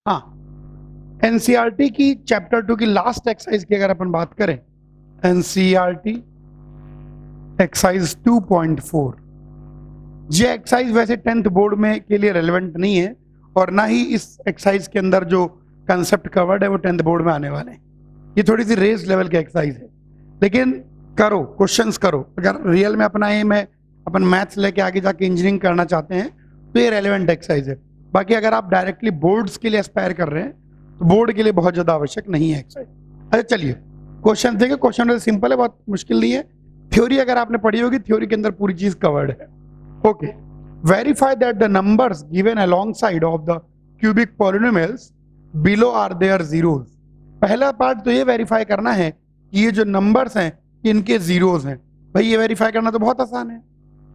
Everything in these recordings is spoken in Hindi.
हाँ, एनसीईआरटी की चैप्टर 2 की लास्ट एक्सरसाइज की अगर अपन बात करें, एनसीईआरटी एक्सरसाइज 2.4, ये एक्सरसाइज वैसे 10th बोर्ड में के लिए रेलेवेंट नहीं है और ना ही इस एक्सरसाइज के अंदर जो कंसेप्ट कवर्ड है वो 10th बोर्ड में आने वाले हैं। ये थोड़ी सी रेस लेवल की एक्सरसाइज है, लेकिन करो, क्वेश्चंस करो। अगर रियल में अपना एम है अपन मैथ्स लेके आगे जाके इंजीनियरिंग करना चाहते हैं तो ये रेलेवेंट एक्सरसाइज है। बाकी अगर आप डायरेक्टली बोर्ड्स के लिए एस्पायर कर रहे हैं तो बोर्ड के लिए बहुत ज्यादा आवश्यक नहीं है एक्सरसाइज। अच्छा चलिए क्वेश्चन देखिए, क्वेश्चन सिंपल है, बहुत मुश्किल नहीं है। थ्योरी अगर आपने पढ़ी होगी, थ्योरी के अंदर पूरी चीज कवर्ड है। Okay, verify that the numbers given alongside of the cubic polynomials below are their zeros. पहला पार्ट तो ये वेरीफाई करना है कि ये जो नंबर्स हैं इनके जीरोस हैं। भाई ये वेरीफाई करना तो बहुत आसान है।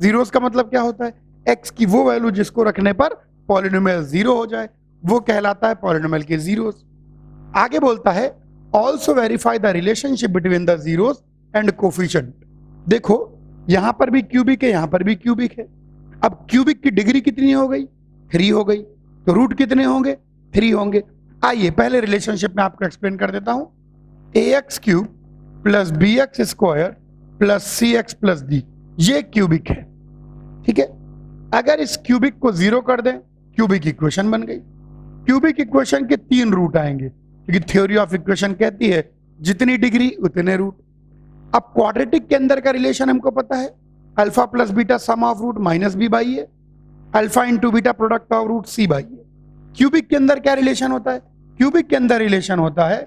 जीरोस का मतलब क्या होता है? एक्स की वो वैल्यू जिसको रखने पर पॉलिनोमियल जीरो हो जाए वो कहलाता है पॉलिनोमियल के जीरोस। आगे बोलता है also verify the relationship between the zeros and coefficient. देखो यहां पर भी क्यूबिक है, यहां पर भी क्यूबिक है। अब क्यूबिक की डिग्री कितनी हो गई? 3 हो गई, तो रूट कितने होंगे? 3 होंगे। आइए पहले रिलेशनशिप में आपको एक्सप्लेन कर देता हूं। ax cube plus B x square plus C x plus D, ये क्यूबिक है, ठीक है। अगर इस क्यूबिक को 0 कर दें, क्यूबिक इक्वेशन बन गई। क्यूबिक इक्वेशन के 3 रूट आएंगे, क्योंकि थ्योरी ऑफ इक्वेशन कहती है जितनी डिग्री उतने रूट। अब क्वाड्रेटिक के अंदर का रिलेशन हमको पता है, alpha plus beta sum of root minus B by a, alpha into beta product of root c by a. Cubic के अंदर क्या रिलेशन होता है? क्यूबिक के अंदर रिलेशन होता है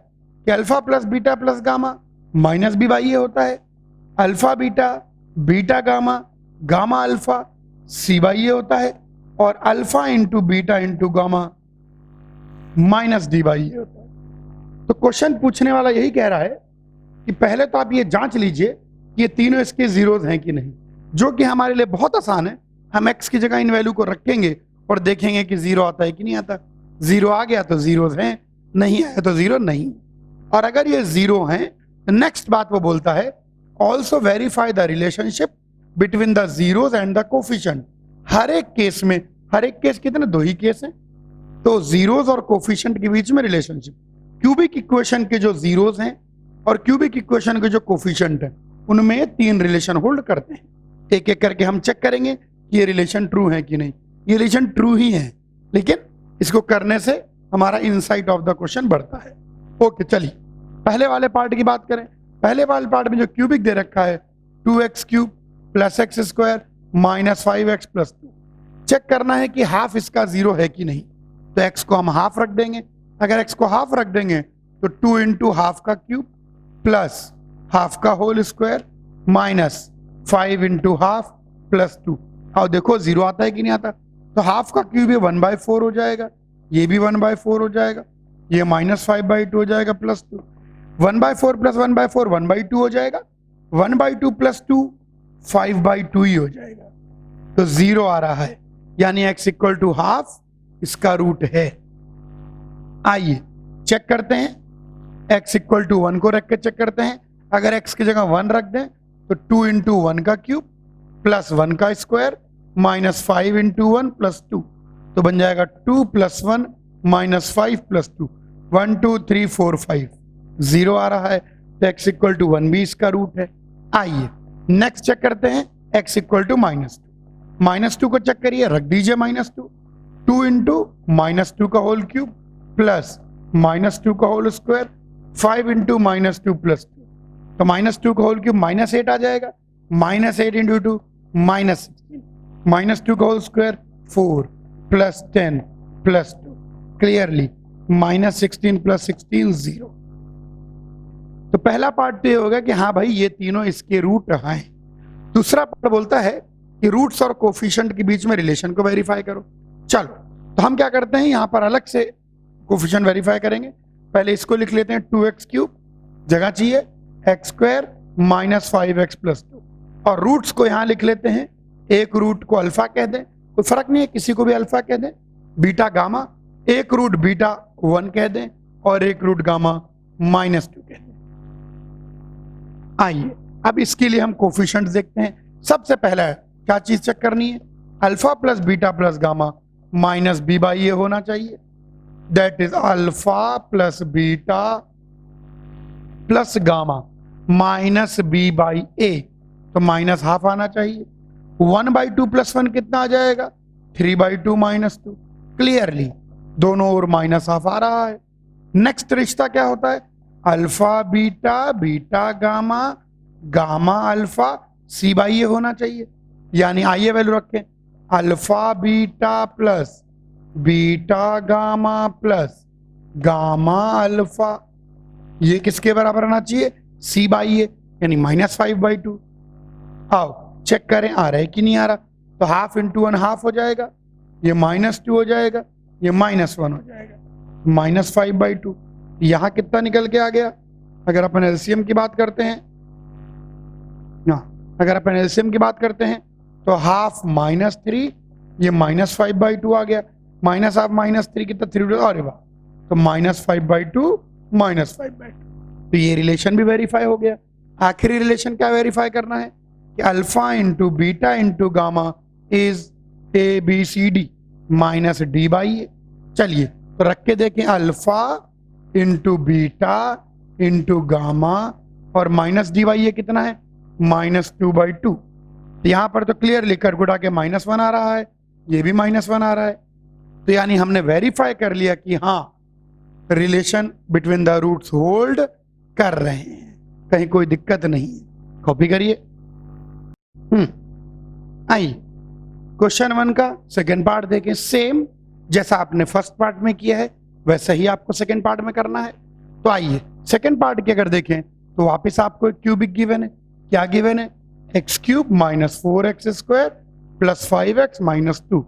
कि alpha plus beta plus gamma minus B by ए होता है, alpha beta beta gamma gamma alpha C by ए होता है, और alpha into beta into gamma minus D by ए होता है। तो क्वेश्चन पूछने वाला यही कह रहा है कि पहले तो आप ये जांच लीजिए कि ये तीनों इसके जीरोज हैं कि नहीं, जो कि हमारे लिए बहुत आसान है। हम एक्स की जगह इन वैल्यू को रखेंगे और देखेंगे कि 0 आता है कि नहीं आता। 0 आ गया तो जीरोज हैं, नहीं आया तो 0 नहीं। और अगर ये 0 हैं तो नेक्स्ट बात वो बोलता है also verify the relationship between the zeros and the coefficient. हर एक केस में, हर एक केस कितने? 2 ही केस हैं, तो जीरोज और कोफिशिएंट के बीच में रिलेशनशिप। क्यूबिक इक्वेशन के जो जीरोज हैं और क्यूबिक इक्वेशन के जो कोफिशिएंट हैं उनमें 3 रिलेशन होल्ड करते हैं। एक एक करके हम चेक करेंगे कि ये रिलेशन ट्रू है कि नहीं। ये रिलेशन ट्रू ही है, लेकिन इसको करने से हमारा इनसाइट ऑफ द क्वेश्चन बढ़ता है। ओके चलिए पहले वाले पार्ट की बात करें। पहले वाले पार्ट में जो क्यूबिक दे रखा है 2x cube plus x square minus 5x plus 2, check करना है कि हाफ इसका 0 है कि नहीं। तो x को हम हाफ रख देंगे। अगर x को हाफ रख देंगे तो 2 इंटू हाफ का क्यूब प्लस हाफ का whole square minus 5 into half plus 2। और देखो 0 आता है कि नहीं आता। तो हाफ का क्यूब ये 1/4 हो जाएगा, ये भी 1/4 हो जाएगा, ये माइनस 5/2 हो जाएगा प्लस 2। 1/4 प्लस 1/4 1/2 हो जाएगा, 1/2 प्लस 2 5/2 ही हो जाएगा। तो 0 आ रहा है, यानी x इक्वल टू हाफ इसका रूट है। आइए चेक करते हैं, x इक्वल टू 1 को रख के चेक करते हैं। अगर x की जगह 1 रख दें तो 2 इंटू 1 का क्यूब प्लस 1 का स्क्वायर माइनस 5 इंटू 1 प्लस 2, तो बन जाएगा 2 प्लस 1 माइनस 5 प्लस 2, 1 2 3 4 5, 0 आ रहा है। तो x इक्वल टू 1 भी इसका रूट है। आइए नेक्स्ट चेक करते हैं, x इक्वल टू -2 को चेक करिए, रख दीजिए -2, 2 इंटू -2 का होल क्यूब प्लस -2 का होल स्क्वायर 5 इंटू -2 प्लस 2, तो -2 का होल क्यूब -8 आ जाएगा, -8 इंटू 2 -16, -2 का whole square 4 plus 10 plus 2, clearly -16 plus 16 0। तो पहला पार्ट तो ये होगा कि हाँ भाई ये तीनों इसके रूट हैं। दूसरा पार्ट बोलता है कि रूट्स और कोफिशिएंट के बीच में रिलेशन को वेरीफाई करो। चलो तो हम क्या करते हैं, यहां पर अलग से कोफिशिएंट वेरीफाई करेंगे। पहले इसको लिख लेते हैं 2x क्यूब, जगह चाहिए x square minus 5x plus 2, और रूट्स को यहां लिख लेते हैं। एक रूट को अल्फा कह दें, कोई फर्क नहीं है, किसी को भी अल्फा कह दें, बीटा गामा, एक रूट बीटा 1 कह दें और एक रूट गामा -2 कह दें। आइए अब इसके लिए हम कोफिशिएंट देखते हैं। सबसे पहला क्या चीज चेक करनी है, alpha plus beta plus gamma minus B by a होना चाहिए। That is alpha plus beta plus gamma minus B by a, तो माइनस हाफ आना चाहिए। 1/2 प्लस 1 कितना आ जाएगा? 3/2 माइनस 2। क्लियरली दोनों ओर माइनस हाफ आ रहा है। नेक्स्ट रिश्ता क्या होता है? Alpha beta beta gamma gamma alpha C by a होना चाहिए। यानी आइए वैल्यू रखें, alpha beta plus beta gamma plus gamma alpha, ये किसके बराबर आना चाहिए? सी बाई ए, यानी -5/2। आओ चेक करें आ रहा है कि नहीं आ रहा। तो हाफ इंटू 1 हाफ हो जाएगा, ये -2 हो जाएगा, ये -1 हो जाएगा, -5/2। यहां कितना निकल के आ गया? अगर अपन एलसीएम की बात करते हैं, अगर अपन एलसीएम की बात करते हैं तो हाफ -3, ये -5/2 आ गया, माइनस हाफ -3 कितना 3, अरे वाह, तो -5/2 -5/2। तो ये रिलेशन भी वेरीफाई हो गया। आखिरी रिलेशन क्या वेरीफाई करना है कि alpha into beta into gamma is ABCD minus D by a. चलिए तो रख के देखें, alpha into beta into gamma और माइनस डी बाई ए कितना है? -2/2। यहां पर तो क्लियरली कर गुड़ा के -1 आ रहा है, ये भी -1 आ रहा है। तो यानी हमने वेरीफाई कर लिया कि हाँ relation between the roots hold कर रहे हैं, कहीं कोई दिक्कत नहीं है। कॉपी करिए। आइए क्वेश्चन 1 का सेकेंड पार्ट देखें। सेम जैसा आपने फर्स्ट पार्ट में किया है वैसे ही आपको सेकेंड पार्ट में करना है। तो आइए सेकेंड पार्ट की अगर देखें तो वापस आपको एक क्यूबिक गिवन है। क्या गिवन है? x³ -4x² plus 5x -2।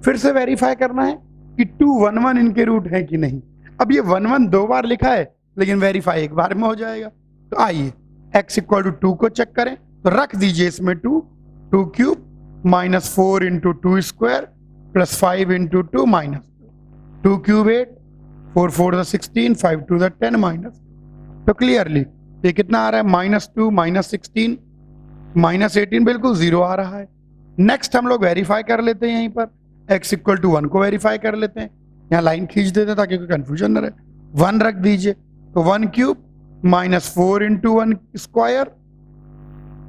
फिर से वेरीफाई करना है कि 2 1 1 इनके रूट है कि नहीं। अब ये 1 1 2 बार लिखा है लेकिन वेरीफाई एक बार में हो जाएगा। तो आइए x = 2 को चेक करें, तो रख दीजिए इसमें 2 3 -4 × 2² प्लस 5 × 2 -2 3 8 4 4 16 5 2 10 -। तो क्लियरली ये कितना आ रहा है? -2 -16 -18, बिल्कुल 0 आ रहा है। नेक्स्ट हम लोग वेरीफाई कर लेते हैं, यहीं पर x = 1 को वेरीफाई कर लेते हैं। यहाँ लाइन खींच देते हैं ताकि कोई कंफ्यूजन न रहे। 1 रख दीजिए, तो 1³ -4 × 1²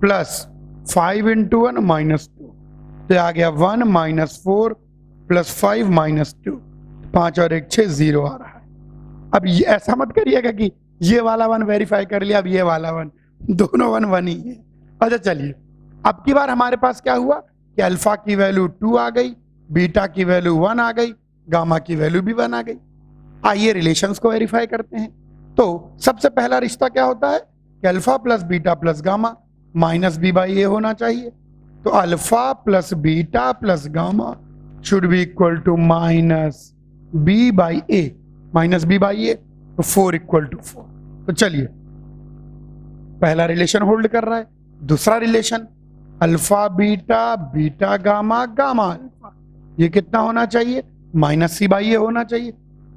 प्लस 5 × 1 -2, तो आ गया 1 -4 प्लस 5 -2, 5 और 1 6 0 आ रहा है। अब ये ऐसा मत करिएगा कि ये वाला 1 वेरीफाई कर लिया, अब ये वाला 1, दोनों 1 1 ही है। अच्छा चलिए, अब की बार हमारे पास क्या हुआ कि अल्फा की वैल्यू 2 आ गई, बीटा की वैल्यू 1 आ गई, गामा की वैल्यू भी 1 आ गई। आइए रिलेशंस को वेरीफाई करते हैं। तो सबसे पहला रिश्ता क्या होता है कि alpha plus beta plus gamma minus B by a होना चाहिए। तो alpha plus beta plus gamma should be equal to minus B by a, minus B by a, तो 4 = 4। तो चलिए पहला रिलेशन होल्ड कर रहा है। दूसरा relation alpha beta beta gamma gamma alpha, ये कितना होना चाहिए? -c बाई ए होना चाहिए।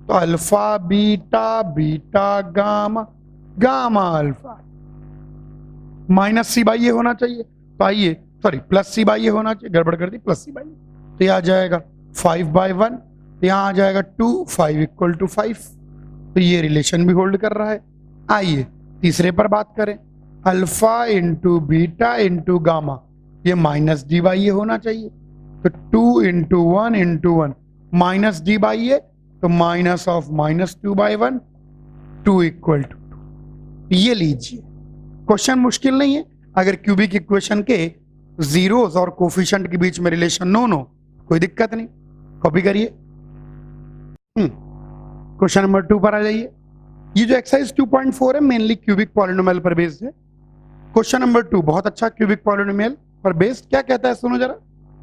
तो alpha beta beta gamma gamma alpha -c by a होना चाहिए। तो आइए सॉरी +c बाई ए होना चाहिए, गड़बड़ कर दी, +c बाई ए। तो यह आ जाएगा 5/1, यहाँ आ जाएगा 2 5 = 5। तो ये रिलेशन भी होल्ड कर रहा है। आइए तीसरे पर बात करें, alpha into beta into gamma, ये -d बाई ए होना चाहिए। तो 2 × 1 × 1 -d बाई ए, तो -2/1, 2 = 2। ये लीजिए, क्वेश्चन मुश्किल नहीं है। अगर क्यूबिक इक्वेशन के जीरोस और कोफिशिएंट के बीच में रिलेशन नोन हो, कोई दिक्कत नहीं। कॉपी करिए। क्वेश्चन नंबर 2 पर आ जाइए। ये जो एक्सरसाइज 2.4 है मेनली क्यूबिक पॉलिनोमियल पर बेस्ड है। क्वेश्चन नंबर 2 बहुत अच्छा क्यूबिक पॉलिनोमियल पर बेस्ड। क्या कहता है सुनो जरा,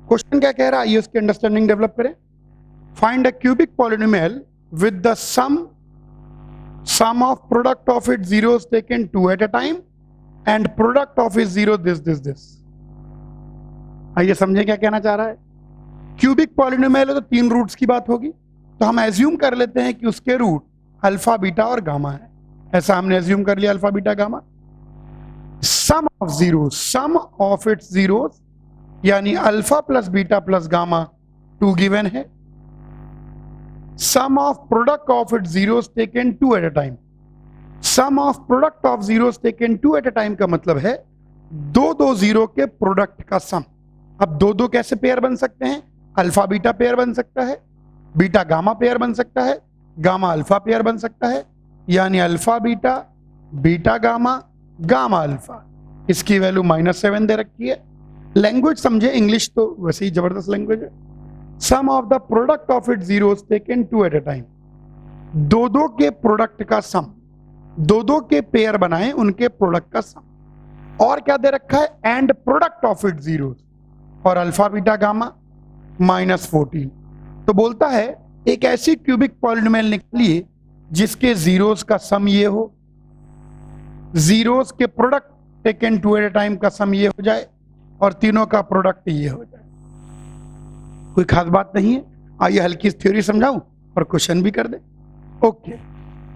क्वेश्चन क्या कह रहा है, आइए उसकी अंडरस्टैंडिंग डेवलप करें। Find a cubic polynomial with the sum of product of its zeros taken 2 at a time and product of its zero this. आइए समझे क्या कहना चाह रहा है। क्यूबिक पॉलिनोमियल है तो 3 रूट्स की बात होगी, तो हम एज्यूम कर लेते हैं कि उसके रूट अल्फा बीटा और गामा है। ऐसा हमने एज्यूम कर लिया, alpha beta gamma. Sum of zero, sum of its zeros, यानी alpha plus beta plus gamma 2 given है। Sum of product of it zeros taken two at a time. Sum of product of zeros taken two at a time का मतलब है दो दो जीरो के प्रोडक्ट का सम। अब दो दो कैसे पेयर बन सकते हैं? अल्फा बीटा पेयर बन सकता है, बीटा गामा पेयर बन सकता है, गामा अल्फा पेयर बन सकता है, यानी alpha beta, beta gamma, gamma alpha. इसकी वैल्यू -7 दे रखी है। लैंग्वेज समझे, इंग्लिश तो वैसे ही जबरदस्त लैंग्वेज है। Sum of the product of it zeros taken two at a time. दो दो के प्रोडक्ट का सम, दो दो के पेयर बनाए उनके प्रोडक्ट का सम। और क्या दे रखा है? And product of it zeros, और अल्फा बीटा गामा -14। तो बोलता है एक ऐसी क्यूबिक पॉलिनोमियल निकालिए जिसके जीरोस का सम ये हो, जीरोस के product taken two at a time का सम ये हो जाए, और तीनों का प्रोडक्ट ये हो जाए। कोई खास बात नहीं है। आइए हल्की थ्योरी समझाऊं और क्वेश्चन भी कर दे। ओके,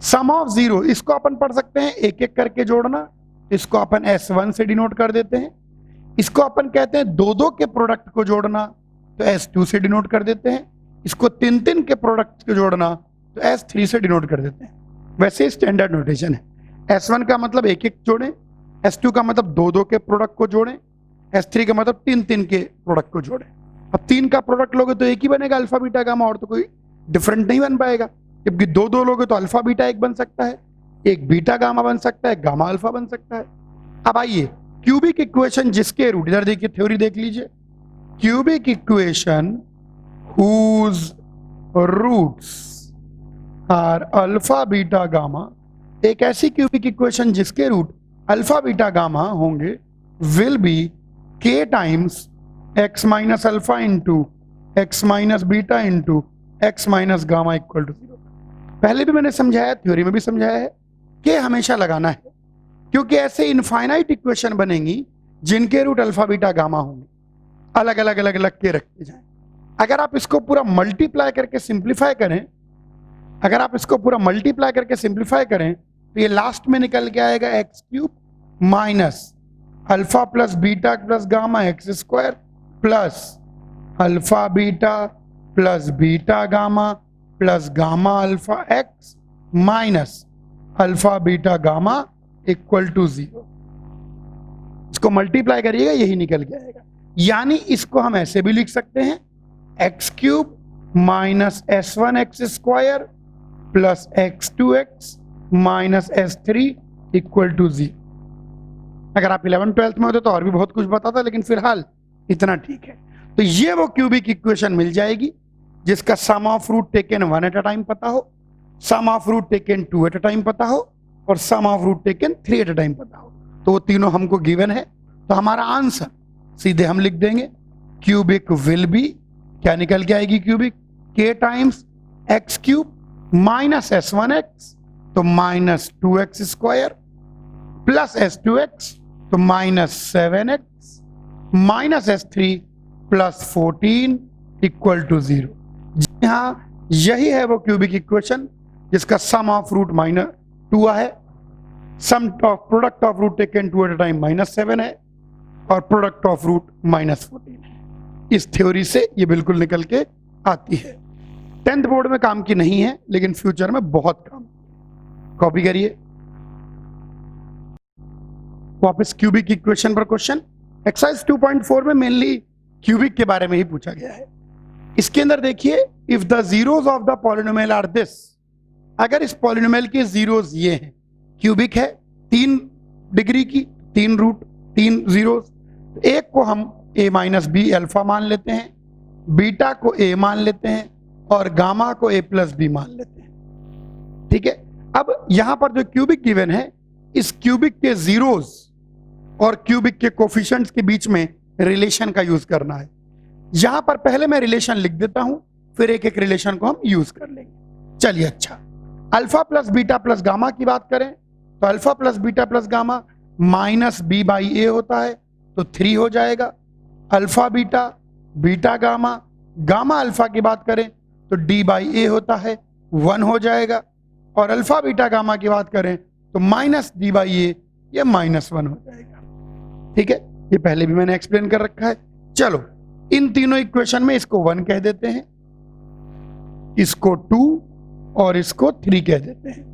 सम ऑफ जीरो, इसको अपन पढ़ सकते हैं एक एक करके जोड़ना। इसको अपन S1 से डिनोट कर देते हैं। इसको अपन कहते हैं दो दो के प्रोडक्ट को जोड़ना, तो S2 से डिनोट कर देते हैं। इसको तीन तीन के प्रोडक्ट को जोड़ना, तो S3 से डिनोट कर देते हैं। वैसे स्टैंडर्ड नोटेशन है। S1 का मतलब एक एक जोड़ें, S2 का मतलब दो दो के प्रोडक्ट को जोड़ें, S3 का मतलब तीन तीन के प्रोडक्ट को जोड़ें। अब तीन का प्रोडक्ट लोगे तो एक ही बनेगा, अल्फा बीटा गामा, और तो कोई डिफरेंट नहीं बन पाएगा। जबकि दो दो लोगे तो अल्फा बीटा एक बन सकता है, एक बीटा गामा बन सकता है, गामा अल्फा बन सकता है। अब आइए क्यूबिक इक्वेशन जिसके रूट, इधर देखिए थ्योरी देख लीजिए। Cubic equation whose roots are alpha beta gamma, एक ऐसी क्यूबिक इक्वेशन जिसके रूट अल्फा बीटा गामा होंगे, will be k times x minus alpha into x minus beta into x minus gamma equal to 0। पहले भी मैंने समझाया, थ्योरी में भी समझाया है कि हमेशा लगाना है, क्योंकि ऐसे इनफाइनाइट इक्वेशन बनेंगी जिनके रूट अल्फा बीटा गामा होंगे, अलग अलग अलग अलग के रखते जाएं। अगर आप इसको पूरा मल्टीप्लाई करके सिंप्लीफाई करें, अगर आप इसको पूरा मल्टीप्लाई करके सिंप्लीफाई करें, तो ये लास्ट में निकल के आएगा x cube minus alpha plus beta plus gamma x square plus alpha beta plus beta gamma plus gamma alpha x minus alpha beta gamma equal to 0। इसको मल्टीप्लाई करिएगा, यही निकल के आएगा। यानी इसको हम ऐसे भी लिख सकते हैं, x cube minus S1 x square plus x2x minus S3 equal to 0। अगर आप 11th-12th में होते तो और भी बहुत कुछ बताता, लेकिन फिलहाल इतना ठीक है। तो ये वो क्यूबिक इक्वेशन मिल जाएगी जिसका sum of root taken 1 at a time पता हो, sum of root taken 2 at a time पता हो, और sum of root taken 3 at a time पता हो। तो वो तीनों हमको गिवन है। तो हमारा आंसर सीधे हम लिख देंगे, क्यूबिक विल बी, क्या निकल के आएगी cubic, k times x cube minus S1x तो minus 2x square plus S2x तो minus 7x minus S3 plus 14 equal to 0। जी हाँ, यही है वो क्यूबिक इक्वेशन जिसका सम ऑफ रूट -2 है, sum of product of root taken 2 at a time -7 है, और प्रोडक्ट ऑफ रूट -14 है। इस थ्योरी से ये बिल्कुल निकल के आती है। 10th बोर्ड में काम की नहीं है, लेकिन फ्यूचर में बहुत काम। कॉपी करिए वापस क्यूबिक इक्वेशन पर क्वेश्चन। एक्सरसाइज 2.4 में मेनली क्यूबिक के बारे में ही पूछा गया है। इसके अंदर देखिए, if the zeros of the polynomial are this, अगर इस पॉलिनोमियल के जीरोस ये हैं, क्यूबिक है 3 डिग्री की, 3 रूट 3 जीरोस, एक को हम a माइनस बी अल्फा मान लेते हैं, बीटा को a मान लेते हैं, और गामा को a प्लस बी मान लेते हैं। ठीक है, अब यहां पर जो क्यूबिक गिवन है, इस क्यूबिक के जीरोस और क्यूबिक के कोफिशिएंट्स के बीच में रिलेशन का यूज करना है। यहां पर पहले मैं रिलेशन लिख देता हूं, फिर एक एक रिलेशन को हम यूज कर लेंगे। चलिए, अच्छा, alpha plus beta plus gamma की बात करें तो alpha plus beta plus gamma minus B by ए होता है, तो 3 हो जाएगा। Alpha beta beta gamma gamma alpha की बात करें तो डी बाई ए होता है, 1 हो जाएगा। और अल्फा बीटा गामा की बात करें तो माइनस डी बाई ए, यह -1 हो जाएगा। ठीक है, ये पहले भी मैंने एक्सप्लेन कर रखा है। चलो, इन तीनों इक्वेशन में इसको 1 कह देते हैं, इसको 2 और इसको 3 कह देते हैं।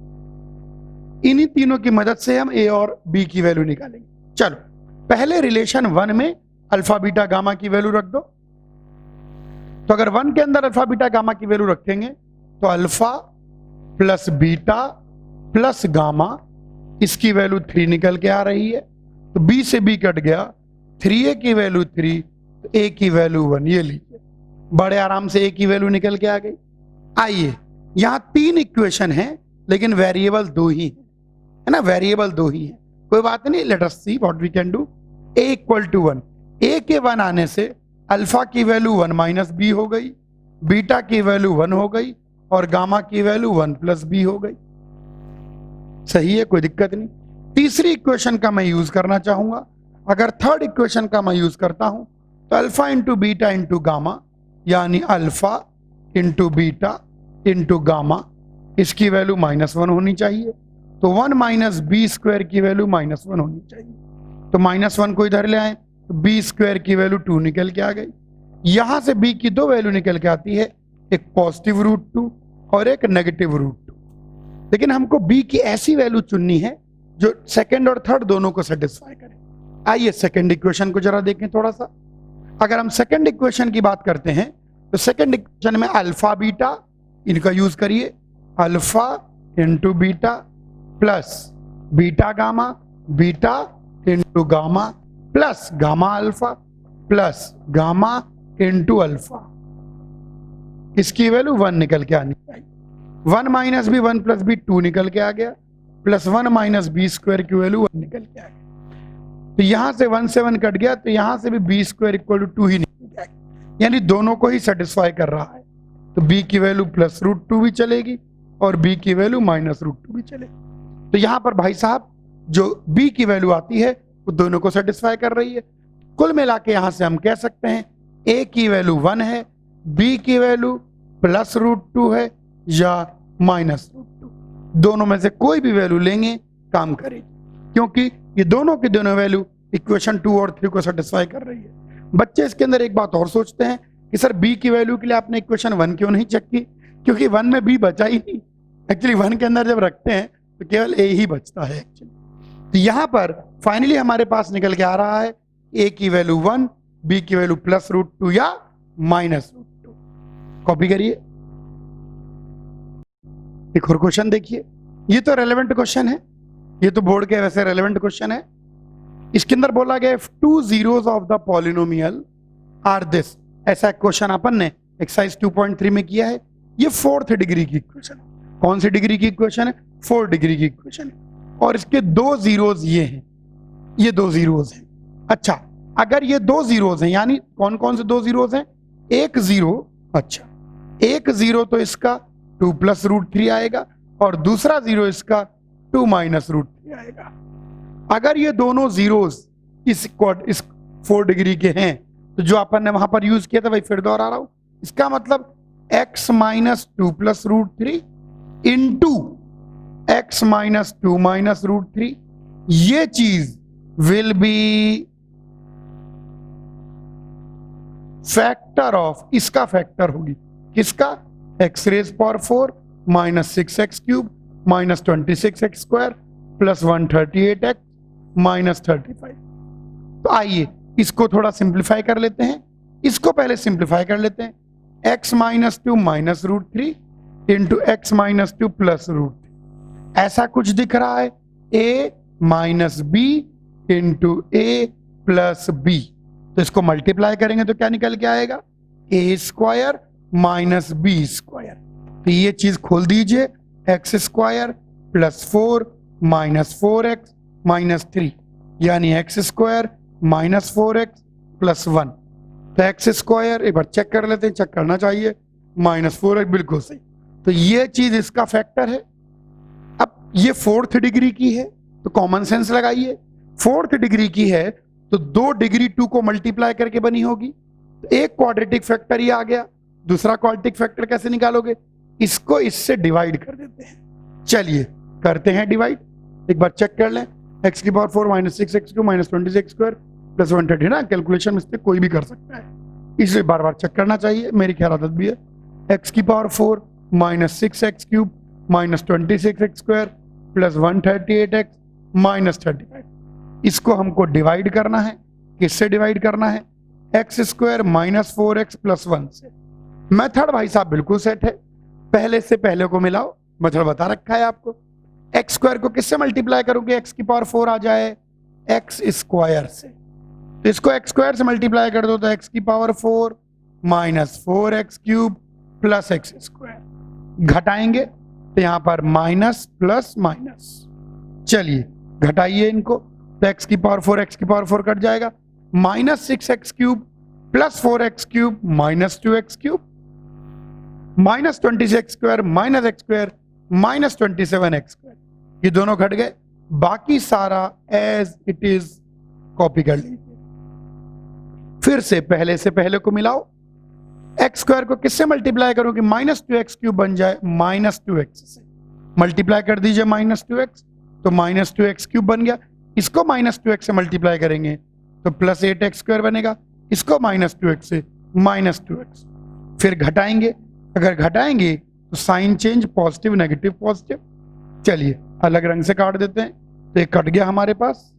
इन्हीं तीनों की मदद से हम ए और बी की वैल्यू निकालेंगे। चलो पहले रिलेशन 1 में अल्फा बीटा गामा की वैल्यू रख दो। तो अगर 1 के अंदर अल्फा बीटा गामा की वैल्यू रखेंगे तो alpha plus beta plus gamma, इसकी वैल्यू 3 निकल के आ रही है। तो बी से बी कट गया, 3a की वैल्यू 3, तो a की वैल्यू 1। ये लीजिए बड़े आराम से a की वैल्यू निकल के आ गई। आइए यहां 3 इक्वेशन है लेकिन वेरिएबल 2 ही है ना, वेरिएबल 2 ही है, कोई बात नहीं। Let us see what we can do. a equal to 1, a के 1 आने से अल्फा की वैल्यू 1 माइनस बी हो गई, बीटा की वैल्यू 1 हो गई और गामा की वैल्यू 1 प्लस बी हो गई। सही है, कोई दिक्कत नहीं। तीसरी इक्वेशन का मैं यूज करना चाहूंगा। अगर थर्ड इक्वेशन का मैं यूज करता हूं तो alpha into beta into gamma, यानी alpha into beta into gamma, इसकी वैल्यू -1 होनी चाहिए। तो 1 माइनस बी स्क्वायर की वैल्यू -1 होनी चाहिए। तो -1 को इधर ले आए तो बी स्क्वायर की वैल्यू 2 निकल के आ गई। यहां से बी की 2 वैल्यू निकल के आती है, एक पॉजिटिव रूट 2 और एक नेगेटिव रूट 2। लेकिन हमको बी की ऐसी वैल्यू चुननी है जो सेकंड और थर्ड दोनों को सेटिस्फाई करे। आइए सेकंड इक्वेशन को जरा देखें थोड़ा सा। अगर हम सेकंड इक्वेशन की बात करते हैं तो सेकंड इक्वेशन में अल्फा बीटा, इनका यूज करिए, alpha into beta plus beta gamma, beta into gamma plus gamma alpha plus gamma into alpha, इसकी वैल्यू 1 निकल के आनी चाहिए। 1 माइनस बी 1 प्लस बी 2 निकल के आ गया, प्लस 1 माइनस बी स्क्वायर की वैल्यू 1 निकल के आ गई। तो यहां से 1 से 1 कट गया, तो यहां से भी बी स्क्वायर इक्वल टू 2 ही निकल के आ गया, यानी दोनों को ही सेटिस्फाई कर रहा है। तो बी की वैल्यू प्लस रूट 2 भी चलेगी और बी की वैल्यू माइनस रूट 2 भी चलेगी। तो यहां पर भाई साहब जो बी की वैल्यू आती है वो दोनों को सेटिस्फाई कर रही है। कुल मिला के यहां से हम कह सकते हैं ए की वैल्यू 1 है, बी की वैल्यू प्लस रूट 2 है या माइनस रूट 2, दोनों में से कोई भी वैल्यू लेंगे काम करेगी, क्योंकि ये दोनों की दोनों वैल्यू इक्वेशन 2 और 3 को सेटिस्फाई कर रही है। बच्चे इसके अंदर एक बात और सोचते हैं कि सर बी की वैल्यू के लिए आपने इक्वेशन 1 क्यों नहीं चेक की, क्योंकि 1 में बी बचा ही नहीं। एक्चुअली 1 के अंदर जब रखते हैं तो केवल ए ही बचता है एक्चुअली। तो यहां पर फाइनली हमारे पास निकल के आ रहा है ए की वैल्यू 1, बी की वैल्यू प्लस रूट 2 या माइनस रूट 2। कॉपी करिए। एक और क्वेश्चन देखिए, ये तो रेलेवेंट क्वेश्चन है, ये तो बोर्ड के वैसे रेलेवेंट क्वेश्चन है। इसके अंदर बोला गया if 2 zeros of the polynomial are this, ऐसा क्वेश्चन अपन ने एक्सरसाइज 2.3 में किया है। ये 4th डिग्री की इक्वेशन है। कौन सी डिग्री की इक्वेशन है? 4 डिग्री की इक्वेशन है। और इसके 2 zeros ये हैं, ये 2 zeros हैं। अच्छा, अगर ये 2 zeros हैं, यानी कौन कौन से 2 zeros हैं? एक 0, अच्छा एक 0 तो इसका 2 प्लस रूट 3 आएगा और दूसरा 0 इसका 2 माइनस रूट 3 आएगा। अगर ये दोनों जीरोस इस 4 डिग्री के हैं तो जो अपन ने वहां पर यूज किया था वही फिर दोहरा रहा हूं। इसका मतलब x minus 2 plus root 3 into x minus 2 minus root 3, ये चीज विल बी फैक्टर ऑफ, इसका फैक्टर होगी, किसका? x raise power 4 minus 6x cube minus 26x square plus 138x minus 35। तो आइए इसको थोड़ा सिंप्लीफाई कर लेते हैं। इसको पहले सिंप्लीफाई कर लेते हैं। x minus 2 minus root 3 into x minus 2 plus root 3, ऐसा कुछ दिख रहा है। a minus b into a plus b, तो इसको मल्टीप्लाई करेंगे तो क्या निकल के आएगा? A square minus b square. तो ये चीज खोल दीजिए, x square plus 4 minus 4x minus 3, यानी x square minus 4x plus 1। तो एक्स स्क्वायर एक बार चेक कर लेते हैं, चेक करना चाहिए, माइनस 4x बिल्कुल सही। तो ये चीज इसका फैक्टर है। अब ये 4th डिग्री की है तो कॉमन सेंस लगाइए, 4th डिग्री की है तो 2 डिग्री 2 को मल्टीप्लाई करके बनी होगी। तो एक क्वाड्रेटिक फैक्टर ये आ गया, दूसरा क्वाड्रेटिक फैक्टर कैसे निकालोगे? इसको इससे डिवाइड कर देते हैं। चलिए करते हैं डिवाइड, एक बार चेक कर लें। x की power 4 minus 6x cube minus 26x square plus 130 ना, कैलकुलेशन मिस्टेक कोई भी कर सकता है, इसलिए बार बार चेक करना चाहिए, मेरी ख्याल आदत भी है। x की power 4 minus 6x cube minus 26x square plus 138x minus 35। इसको हमको डिवाइड करना है, किससे डिवाइड करना है? X square minus 4x plus 1 से। मेथड भाई साहब बिल्कुल सेट है, पहले से पहले को मिलाओ, मेथड बता रखा है आपको। एक्स स्क्वायर को किससे मल्टीप्लाई करोगे? एक्स की पावर 4 आ जाए एक्स स्क्वायर से, तो इसको एक्स स्क्वायर से मल्टीप्लाई कर दो तो एक्स की power 4 minus 4x cube plus x square. घटाएंगे तो यहां पर माइनस प्लस माइनस, चलिए घटाइए इनको, तो एक्स की पावर 4 एक्स की पावर 4 कट जाएगा, minus 6x cube plus 4x cube minus 2x cube minus 26 square minus x square minus 27x square, ये दोनों घट गए, बाकी सारा एज इट इज कॉपी कर लीजिए। फिर से पहले को मिलाओ, एक्स स्क्वायर को किससे मल्टीप्लाई करोगे? माइनस 2x क्यूब बन जाए माइनस 2x से, मल्टीप्लाई कर दीजिए माइनस 2x, तो माइनस 2x क्यूब बन गया। इसको माइनस 2x से मल्टीप्लाई करेंगे तो प्लस 8x स्क्वायर बनेगा, इसको माइनस 2x से माइनस 2x। फिर घटाएंगे, अगर घटाएंगे तो sign change positive negative positive. चलिए अलग रंग से काट देते हैं, तो ये कट गया हमारे पास।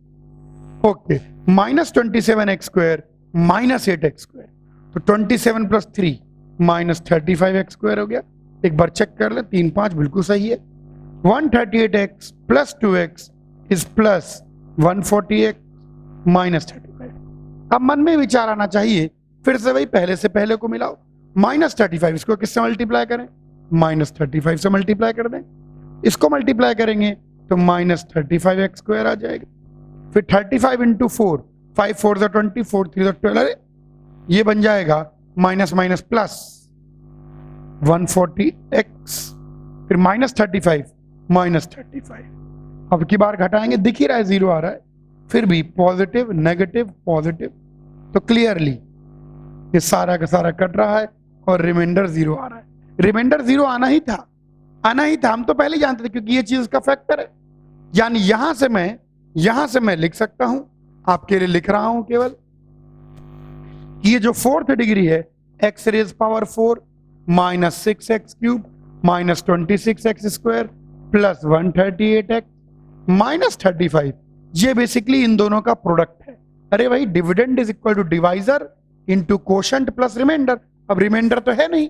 Okay, minus 27x square minus 8x square, तो 27 प्लस 3 माइनस 35x स्क्वायर हो गया। एक बार चेक कर ले, 3 5 बिल्कुल सही है। 138x plus 2x is plus 140x minus 35। अब मन में विचार आना चाहिए, फिर से वही पहले से पहले को मिलाओ, माइनस 35 इसको किससे मल्टीप्लाई करें? माइनस 35 से मल्टीप्लाई कर दें, इसको मल्टीप्लाई करेंगे तो माइनस 35x स्क्वायर आ जाएगा। फिर 35 इंटू 4, 5 4 20, 4 3 12, अरे ये बन जाएगा माइनस माइनस प्लस 140x, फिर माइनस 35 माइनस 35। अब की बार घटाएंगे, दिख ही रहा है जीरो आ रहा है, फिर भी पॉजिटिव नेगेटिव पॉजिटिव, तो क्लियरली ये सारा का सारा कट रहा है और रिमाइंडर जीरो आ रहा है। रिमाइंडर जीरो आना ही था, हम तो पहले जानते थे क्योंकि ये चीज का फैक्टर है। यानी यहां से मैं लिख सकता हूं, आपके लिए लिख रहा हूं केवल, ये जो 4th डिग्री है x raise power 4 minus 6x cube minus 26x square plus 138x minus 35, ये बेसिकली इन दोनों का प्रोडक्ट है। अरे भाई dividend is equal to divisor into quotient plus remainder, अब रिमाइंडर तो है नहीं,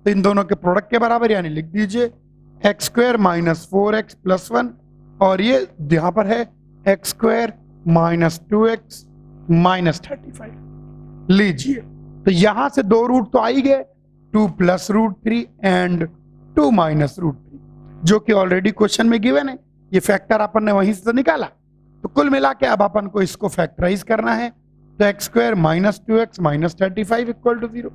तो इन दोनों के प्रोडक्ट के बराबर, यानी लिख दीजिए x square minus 4x plus 1, और ये यहां पर है x square minus 2x minus 35। लीजिए, तो यहां से 2 रूट तो आ ही गए, 2 plus root 3 and 2 minus root 3, जो कि ऑलरेडी क्वेश्चन में गिवन है। ये फैक्टर अपन ने वहीं से निकाला, तो कुल मिला के अब अपन को इसको फैक्टराइज करना है, तो x square minus 2x minus 35 equal to 0।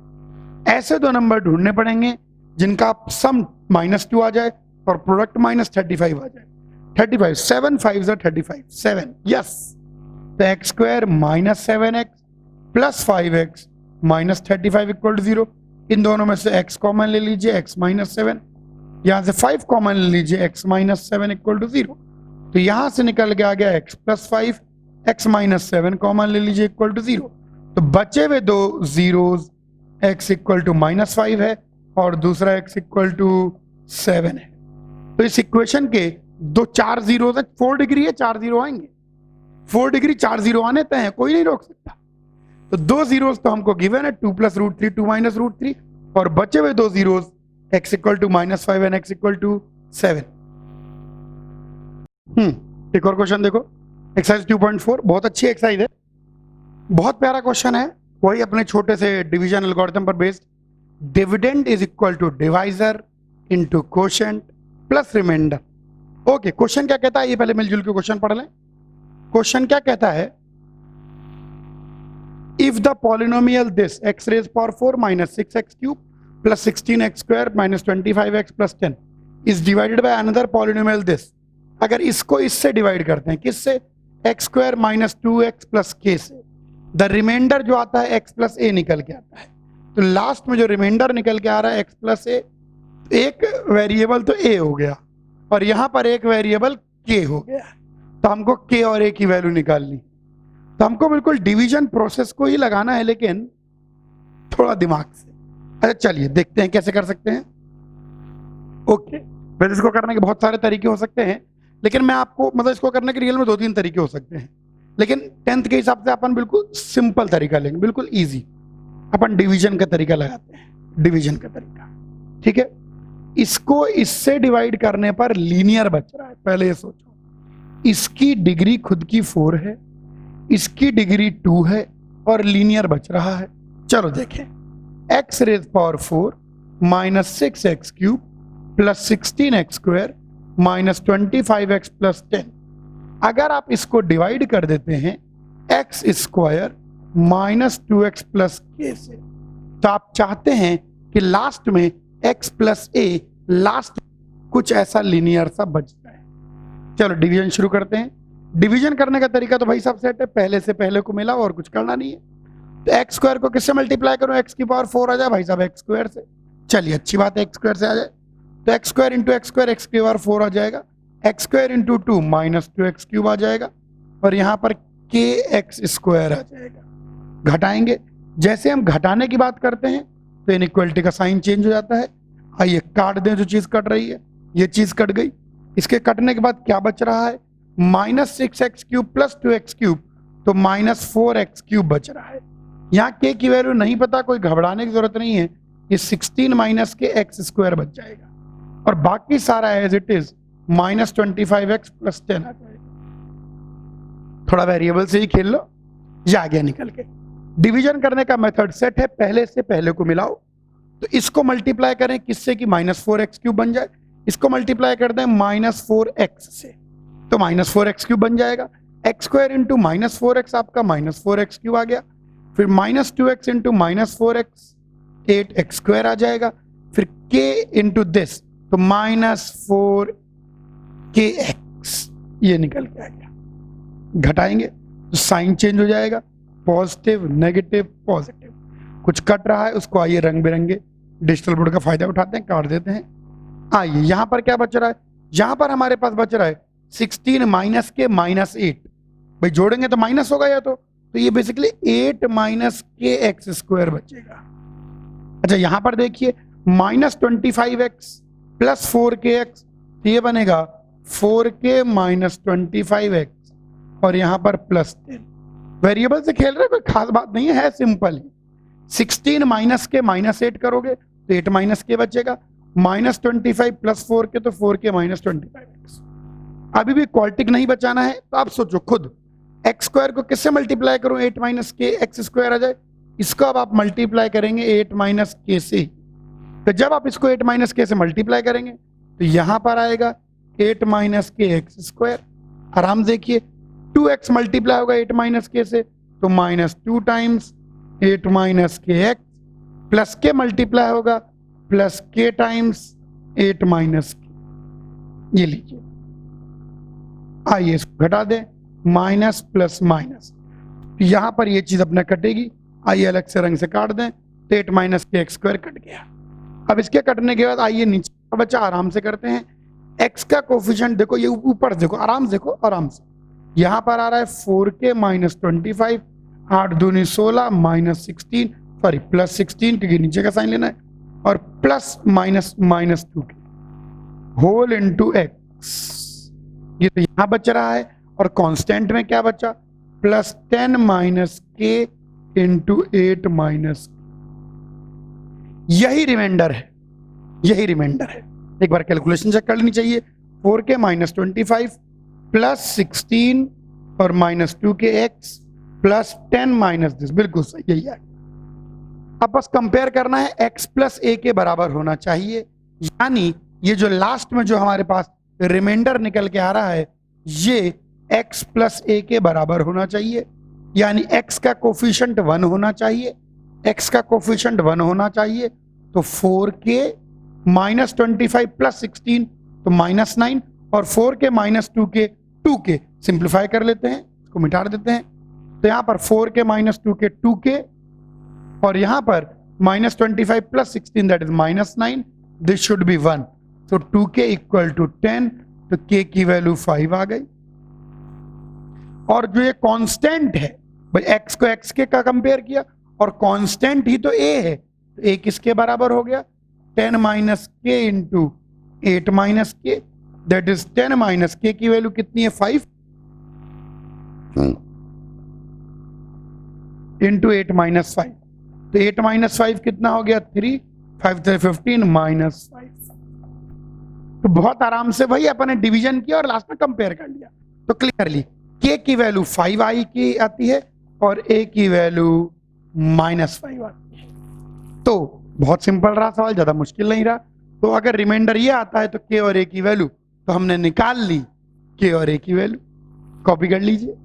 ऐसे दो नंबर ढूंढने पड़ेंगे जिनका सम माइनस 2 आ जाए और प्रोडक्ट माइनस 35 आ जाए। 35 7 5 35 7, यस, तो x square minus 7x plus 5x minus 35 equal to 0। इन दोनों में से x कॉमन ले लीजिए, x माइनस 7, यहां से 5 कॉमन ले लीजिए, x माइनस 7 इक्वल टू 0। तो यहां से निकल के आ गया x plus 5, x minus 7 common ले लीजिए इक्वल टू 0। तो बचे हुए दो zeros, x equal to minus 5 है और दूसरा x इक्वल टू 7 है। तो इस इक्वेशन के दो 4 जीरोज है, 4 डिग्री है, 4 जीरो आएंगे, 4 डिग्री 4 जीरो आने तय है, कोई नहीं रोक सकता। तो 2 जीरोज तो हमको गिवन है, 2 प्लस रूट 3 2 माइनस रूट 3, और बचे हुए 2 zeros x equal to minus 5 and x equal to 7। एक और क्वेश्चन देखो, एक्सरसाइज 2.4, बहुत अच्छी एक्सरसाइज है, बहुत प्यारा क्वेश्चन है, वही अपने छोटे से डिवीजन एल्गोरिथम पर based. Dividend is equal to divisor into quotient plus remainder. Okay, question क्या कहता है ये पहले मिलजुल के क्वेश्चन पढ़ लें। क्वेश्चन क्या कहता है, if the polynomial this x raise power 4 minus 6x cube plus 16x square minus 25x plus 10 is divided by another polynomial this. अगर इसको इससे डिवाइड करते हैं, किससे? x square minus 2x plus k से, द रिमाइंडर जो आता है x प्लस a निकल के आता है। तो लास्ट में जो रिमाइंडर निकल के आ रहा है x प्लस a, एक वेरिएबल तो a हो गया और यहां पर एक वेरिएबल k हो गया, तो हमको k और a की वैल्यू निकालनी। तो हमको बिल्कुल डिवीजन प्रोसेस को ही लगाना है, लेकिन थोड़ा दिमाग से। अच्छा चलिए देखते हैं कैसे कर सकते हैं। ओके, वैसे इसको करने के बहुत सारे तरीके हो सकते हैं, लेकिन मैं आपको मतलब इसको करने के रियल में 2-3 तरीके हो सकते हैं, लेकिन 10th के हिसाब से अपन बिल्कुल सिंपल तरीका लेंगे, बिल्कुल इजी। अपन डिवीजन का तरीका लगाते हैं, डिवीजन का तरीका, ठीक है। इसको इससे डिवाइड करने पर लीनियर बच रहा है। पहले ये सोचो, इसकी डिग्री खुद की 4 है, इसकी डिग्री 2 है और लीनियर बच रहा है। चलो देखें, x raise power 4 minus 6x cube plus 16x square minus 25x plus 10। अगर आप इसको डिवाइड कर देते हैं x square minus 2x plus k से, तो आप चाहते हैं कि लास्ट में x प्लस a लास्ट कुछ ऐसा लीनियर सा बच जाए। चलो डिवीजन शुरू करते हैं। डिवीजन करने का तरीका तो भाई साहब सेट है, पहले से पहले को मिला और कुछ करना नहीं है। तो एक्स स्क्वायर को किससे मल्टीप्लाई करूं, एक्स की पावर 4 आ जाए भाई साहब एक्स स्क्वायर से। चलिए अच्छी बात है, एक्स स्क्वायर से आ जाए तो x square into x square x की पावर 4 आ जाएगा, x square into 2 minus 2x cube आ जाएगा और यहाँ पर के एक्स स्क्वायर आ जाएगा। घटाएंगे, जैसे हम घटाने की बात करते हैं तो इनइक्वालिटी का साइन चेंज हो जाता है। आइए काट दें, जो चीज कट रही है ये चीज कट गई। इसके कटने के बाद क्या बच रहा है, minus 6x cube plus 2x cube, तो माइनस 4x क्यूब बच रहा है। यहाँ के की वैल्यू नहीं पता, कोई घबराने की जरूरत नहीं है, ये 16 माइनस के एक्स स्क्वायर बच जाएगा और बाकी सारा as it is minus 25x plus 10 आ जाएगा। थोड़ा वेरिएबल से ही खेल लो, ये आ गया निकल के। डिवीजन करने का मेथड सेट है, पहले से पहले को मिलाओ, तो इसको मल्टीप्लाई करें किससे कि माइनस 4x क्यूब बन जाए, इसको मल्टीप्लाई कर दें माइनस 4x से तो माइनस 4x क्यूब बन जाएगा। X square into minus 4x आपका माइनस 4x क्यूब आ गया, फिर minus 2x into minus 4x 8x square आ जाएगा, फिर k इंटू दिस तो माइनस 4kx ये निकल के आ गया। घटाएंगे तो साइन चेंज हो जाएगा, पॉजिटिव नेगेटिव पॉजिटिव, कुछ कट रहा है उसको आइए रंग बिरंगे डिजिटल बोर्ड का फायदा उठाते हैं, काट देते हैं। आइए यहां पर क्या बच रहा है, यहां पर हमारे पास बच रहा है 16 माइनस के माइनस 8, भाई जोड़ेंगे तो माइनस होगा या तो ये बेसिकली 8 माइनस के एक्स स्क्वायर बचेगा। अच्छा यहां पर देखिए माइनस 25x प्लस 4kx, तो ये बनेगा 4k माइनस 25x और यहां पर प्लस 10। वेरिएबल से खेल रहे, कोई खास बात नहीं है सिंपल है। 16 माइनस के माइनस 8 करोगे तो 8 माइनस के बचेगा, माइनस 25 प्लस 4k तो 4k माइनस 25x। अभी भी क्वालिटिक नहीं बचाना है तो आप सोचो खुद, एक्स स्क्वायर को किससे मल्टीप्लाई करूं, 8 माइनस के एक्स स्क्वायर आ जाए, इसको अब आप मल्टीप्लाई करेंगे 8 माइनस के से। तो जब आप इसको 8 माइनस के से मल्टीप्लाई करेंगे तो यहां पर आएगा 8 माइनस के एक्स स्क्वायर। आराम देखिए 2x मल्टीप्लाई होगा 8 माइनस के से तो माइनस 2 टाइम्स 8 माइनस के एक्स, प्लस के मल्टीप्लाई होगा प्लस के टाइम्स 8 माइनस के। ये लीजिए, आइए इसको घटा दें, माइनस प्लस माइनस, यहां पर ये चीज अपना कटेगी। आइए अलग से रंग से काट दें तो 8 माइनस के एक्स स्क्वायर कट गया। अब इसके कटने के बाद आइए नीचे बच्चा आराम से करते हैं। एक्स का कोफिशिएंट देखो, ये ऊपर देखो, आराम से देखो आराम से, यहां पर आ रहा है 4k माइनस 25, 8 दूनी 16 माइनस 16 सॉरी प्लस 16 क्योंकि नीचे का साइन लेना है, और plus minus minus 2k whole into x. ये तो यहां बच रहा है और कांस्टेंट में क्या बचा, प्लस 10 माइनस के इंटू 8 माइनस, यही रिमाइंडर है, यही रिमाइंडर है। एक बार कैलकुलेशन चेक कर लेनी चाहिए, 4k माइनस 25 प्लस 16 और minus 2k x plus 10 minus this, बिल्कुल सही यही है। अब बस कंपेयर करना है, x प्लस a के बराबर होना चाहिए, यानी ये जो लास्ट में जो हमारे पास रिमाइंडर निकल के आ रहा है ये x प्लस a के बराबर होना चाहिए, यानी x का कोफिशिएंट 1 होना चाहिए, x का कोफिशिएंट 1 होना चाहिए। तो 4k माइनस 25 प्लस 16 तो माइनस 9 और 4k माइनस 2k सिंप्लीफाई कर लेते हैं, इसको मिटा देते हैं। तो यहां पर 4k माइनस 2k और यहां पर minus 25 plus 16 that is minus 9, this should be 1, तो 2k इक्वल टू 10, तो k की वैल्यू 5 आ गई। और जो ये कांस्टेंट है भाई, x को x के का कंपेयर किया और कांस्टेंट ही तो a है, तो a किसके बराबर हो गया, 10 माइनस के इंटू 8 माइनस के, दैट इज 10 माइनस के की वैल्यू कितनी है 5 इंटू 8 माइनस 5, तो 8 माइनस 5 कितना हो गया 3, 5 से 15 माइनस 5। तो बहुत आराम से भाई अपने डिवीजन किया और लास्ट में कंपेयर कर लिया। तो क्लियरली के की वैल्यू 5 आई की आती है और ए की वैल्यू -5 आती है। तो बहुत सिंपल रहा सवाल, ज्यादा मुश्किल नहीं रहा। तो अगर रिमाइंडर ये आता है तो के और ए की वैल्यू तो हमने निकाल ली, के और ए की वैल्यू कॉपी कर लीजिए।